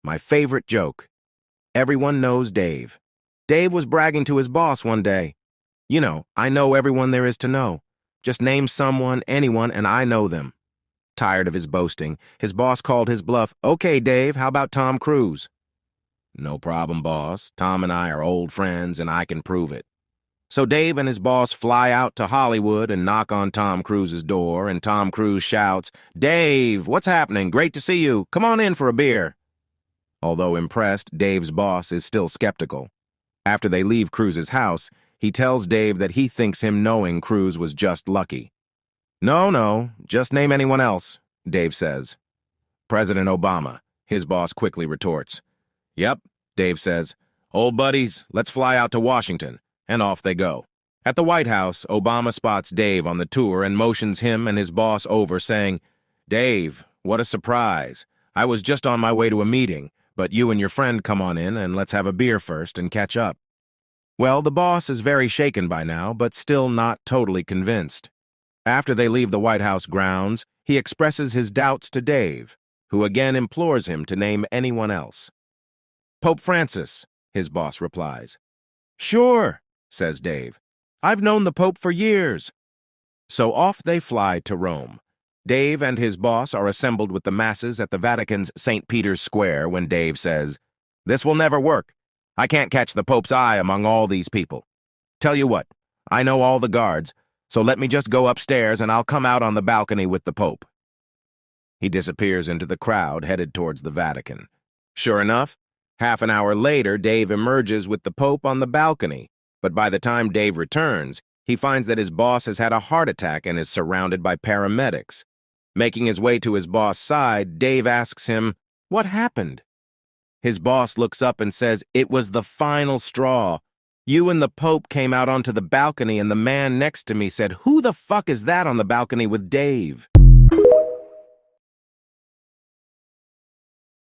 My favorite joke. Everyone knows Dave. Dave was bragging to his boss one day. You know, I know everyone there is to know. Just name someone, anyone, and I know them. Tired of his boasting, his boss called his bluff. Okay, Dave, how about Tom Cruise? No problem, boss. Tom and I are old friends, and I can prove it. So Dave and his boss fly out to Hollywood and knock on Tom Cruise's door, and Tom Cruise shouts, "Dave, what's happening? Great to see you. Come on in for a beer." Although impressed, Dave's boss is still skeptical. After they leave Cruise's house, he tells Dave that he thinks him knowing Cruise was just lucky. No, just name anyone else, Dave says. President Obama, his boss quickly retorts. Yep, Dave says. Old buddies, let's fly out to Washington. And off they go. At the White House, Obama spots Dave on the tour and motions him and his boss over, saying, Dave, what a surprise. I was just on my way to a meeting, but you and your friend come on in and let's have a beer first and catch up. Well, the boss is very shaken by now, but still not totally convinced. After they leave the White House grounds, he expresses his doubts to Dave, who again implores him to name anyone else. Pope Francis, his boss replies. Sure, says Dave. I've known the Pope for years. So off they fly to Rome. Dave and his boss are assembled with the masses at the Vatican's St. Peter's Square when Dave says, This will never work. I can't catch the Pope's eye among all these people. Tell you what, I know all the guards, so let me just go upstairs and I'll come out on the balcony with the Pope. He disappears into the crowd headed towards the Vatican. Sure enough, half an hour later, Dave emerges with the Pope on the balcony, but by the time Dave returns, he finds that his boss has had a heart attack and is surrounded by paramedics. Making his way to his boss' side, Dave asks him, What happened? His boss looks up and says, It was the final straw. You and the Pope came out onto the balcony and the man next to me said, Who the fuck is that on the balcony with Dave?